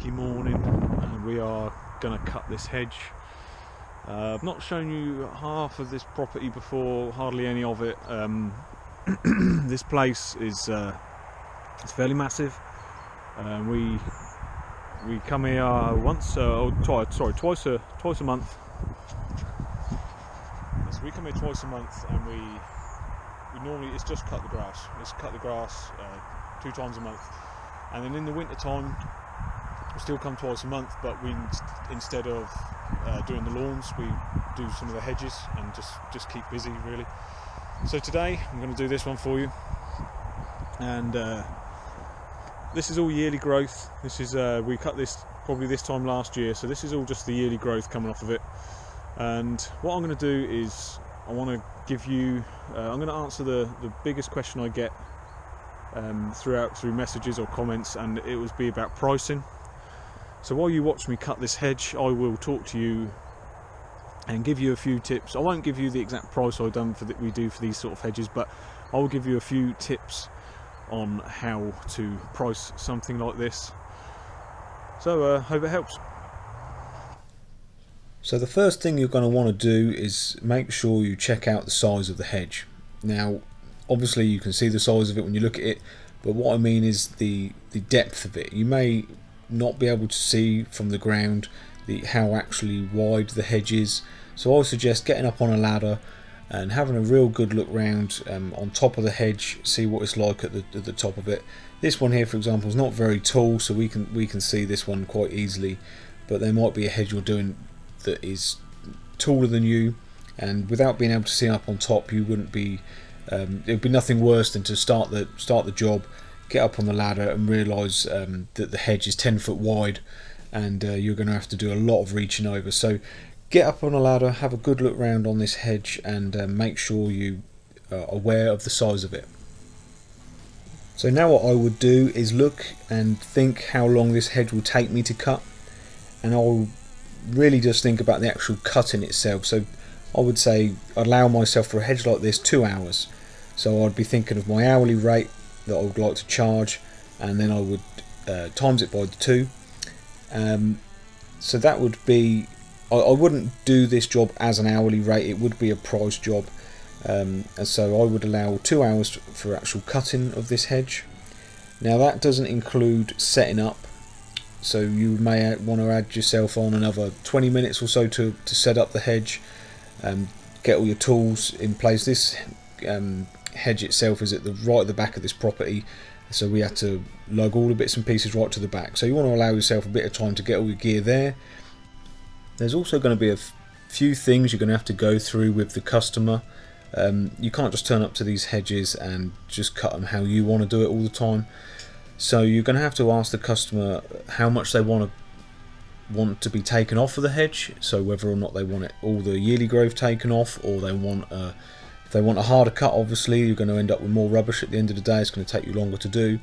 windy morning, and we are going to cut this hedge. I've not shown you half of this property before, hardly any of it. This place is it's fairly massive. We come here twice a month. So we come here twice a month, and we normally it's just cut the grass. It's cut the grass 2 times a month, and then in the winter time we still come twice a month. But we instead of doing the lawns, we do some of the hedges and just keep busy really. So today I'm going to do this one for you, and this is all yearly growth. This is we cut this probably this time last year, so this is all just the yearly growth coming off of it. And what I'm going to do is I want to give you I'm going to answer the biggest question I get through messages or comments, and it will be about pricing. So while you watch me cut this hedge, I will talk to you and give you a few tips. I won't give you the exact price we do for these sort of hedges, but I will give you a few tips on how to price something like this. So hope it helps. So the first thing you're going to want to do is make sure you check out the size of the hedge. Now obviously you can see the size of it when you look at it, but what I mean is the depth of it. You may not be able to see from the ground how actually wide the hedge is, so I suggest getting up on a ladder and having a real good look round on top of the hedge, see what it's like at the top of it. This one here, for example, is not very tall, so we can see this one quite easily, but there might be a hedge you're doing that is taller than you, and without being able to see up on top, you wouldn't be it would be nothing worse than to start the job, get up on the ladder and realise that the hedge is 10 foot wide, and you're going to have to do a lot of reaching over. So get up on a ladder, have a good look round on this hedge, and make sure you are aware of the size of it. So now what I would do is look and think how long this hedge will take me to cut, and I'll really just think about the actual cutting itself. So I would say I'd allow myself for a hedge like this 2 hours. So I'd be thinking of my hourly rate that I would like to charge, and then I would times it by the 2. So that would be, I wouldn't do this job as an hourly rate, it would be a price job, and so I would allow 2 hours for actual cutting of this hedge. Now that doesn't include setting up, so you may want to add yourself on another 20 minutes or so to set up the hedge, get all your tools in place. This hedge itself is right at the back of this property, so we had to lug all the bits and pieces right to the back, so you want to allow yourself a bit of time to get all your gear there. There's also going to be a few things you're going to have to go through with the customer. You can't just turn up to these hedges and just cut them how you want to do it all the time, so you're going to have to ask the customer how much they want to be taken off of the hedge, so whether or not they want all the yearly growth taken off, or if they want a harder cut. Obviously you're going to end up with more rubbish at the end of the day, it's going to take you longer to do.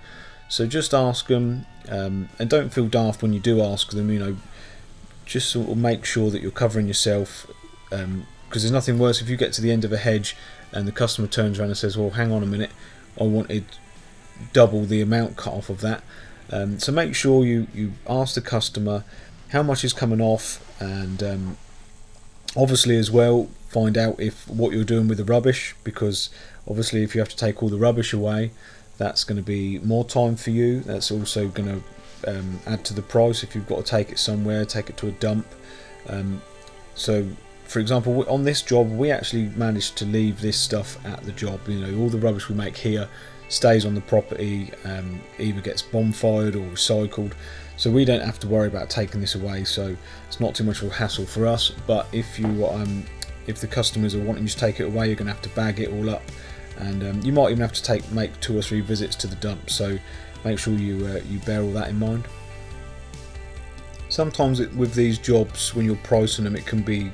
So just ask them, and don't feel daft when you do ask them, just sort of make sure that you're covering yourself, because there's nothing worse if you get to the end of a hedge and the customer turns around and says, well, hang on a minute, I wanted double the amount cut off of that. So make sure you ask the customer how much is coming off, and obviously as well find out if what you're doing with the rubbish, because obviously if you have to take all the rubbish away, that's going to be more time for you. That's also going to add to the price if you've got to take it somewhere, take it to a dump. So for example, on this job we actually managed to leave this stuff at the job. All the rubbish we make here stays on the property, either gets bonfired or recycled, so we don't have to worry about taking this away, so it's not too much of a hassle for us. But if the customers are wanting you to take it away, you're going to have to bag it all up, and you might even have to make 2 or 3 visits to the dump, so make sure you bear all that in mind. Sometimes with these jobs, when you're pricing them, it can be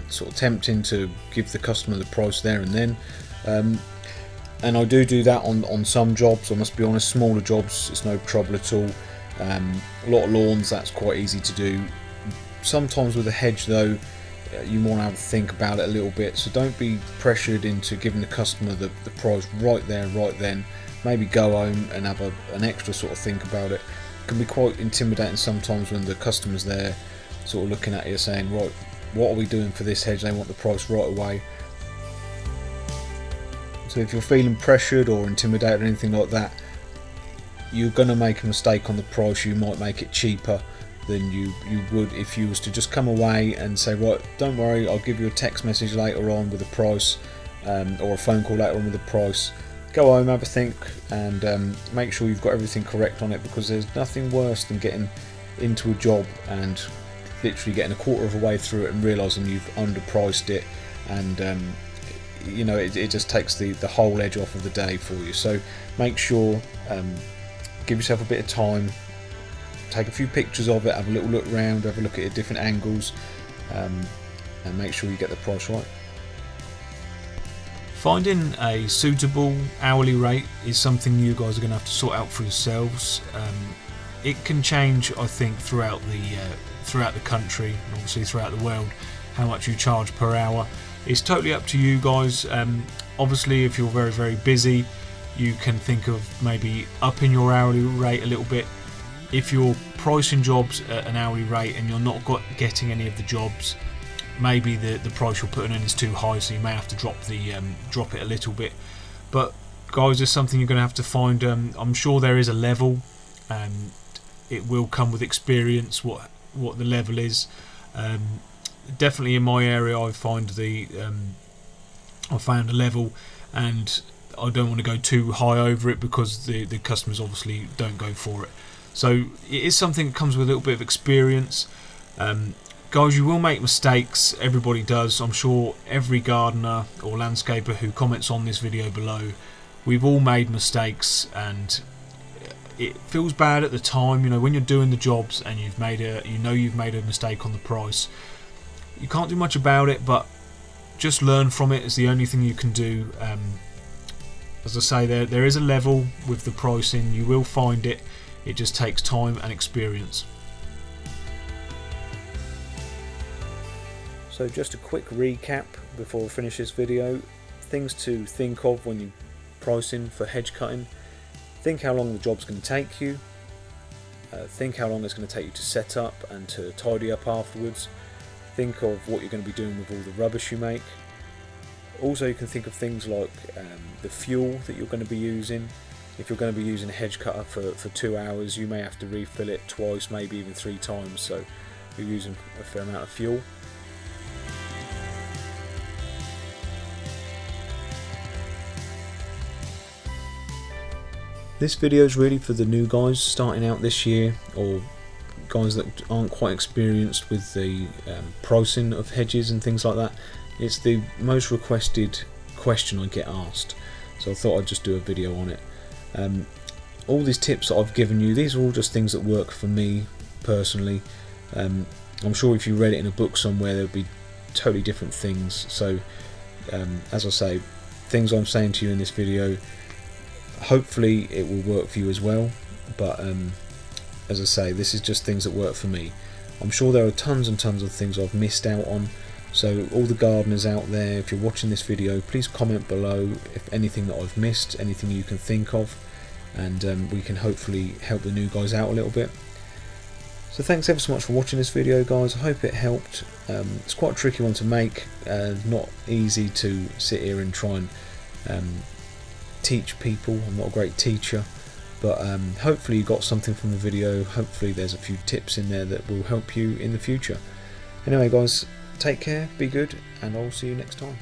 sort of tempting to give the customer the price there and then, and I do that on some jobs. I must be honest, smaller jobs it's no trouble at all. A lot of lawns, that's quite easy to do. Sometimes with a hedge though, you want to have a think about it a little bit, so don't be pressured into giving the customer the price right there, right then. Maybe go home and have an extra sort of think about it. can be quite intimidating sometimes when the customer's there sort of looking at you saying, right, what are we doing for this hedge? They want the price right away. So if you're feeling pressured or intimidated or anything like that, you're going to make a mistake on the price. You might make it cheaper than you would if you was to just come away and say, right, don't worry, I'll give you a text message later on with the price, or a phone call later on with the price. Go home, have a think, and make sure you've got everything correct on it, because there's nothing worse than getting into a job and literally getting a quarter of a way through it and realising you've underpriced it, and you know, it just takes the whole edge off of the day for you. So make sure, give yourself a bit of time, take a few pictures of it, have a little look around, have a look at it at different angles, and make sure you get the price right. Finding a suitable hourly rate is something you guys are going to have to sort out for yourselves. It can change, I think, throughout the country and obviously throughout the world, how much you charge per hour. It's totally up to you guys. Obviously, if you're very, very busy, you can think of maybe upping your hourly rate a little bit. If you're pricing jobs at an hourly rate and you're not getting any of the jobs, maybe the price you're putting in is too high, so you may have to drop it a little bit. But guys, it's something you're going to have to find. I'm sure there is a level, and it will come with experience what the level is. Definitely in my area, I found a level, and I don't want to go too high over it because the customers obviously don't go for it. So it is something that comes with a little bit of experience. Guys, you will make mistakes. Everybody does. I'm sure every gardener or landscaper who comments on this video below, we've all made mistakes, and it feels bad at the time. You know, when you're doing the jobs and you've made a mistake on the price, you can't do much about it, but just learn from it. Is the only thing you can do. As I say, there is a level with the pricing. You will find it. It just takes time and experience. So just a quick recap before we finish this video. Things to think of when you're pricing for hedge cutting. Think how long the job's going to take you. Think how long it's going to take you to set up and to tidy up afterwards. Think of what you're going to be doing with all the rubbish you make. Also, you can think of things like the fuel that you're going to be using. If you're going to be using a hedge cutter for 2 hours, you may have to refill it twice, maybe even 3 times, so you're using a fair amount of fuel. This video is really for the new guys starting out this year, or guys that aren't quite experienced with the pricing of hedges and things like that. It's the most requested question I get asked, so I thought I'd just do a video on it. All these tips that I've given you, these are all just things that work for me personally. I'm sure if you read it in a book somewhere, there would be totally different things. So as I say, things I'm saying to you in this video, hopefully it will work for you as well, but as I say, this is just things that work for me. I'm sure there are tons and tons of things I've missed out on, so all the gardeners out there, if you're watching this video, please comment below if anything that I've missed, anything you can think of, and we can hopefully help the new guys out a little bit. So thanks ever so much for watching this video, guys. I hope it helped. It's quite a tricky one to make, not easy to sit here and try and teach people. I'm not a great teacher, but hopefully you got something from the video. Hopefully there's a few tips in there that will help you in the future. Anyway guys, take care, be good, and I'll see you next time.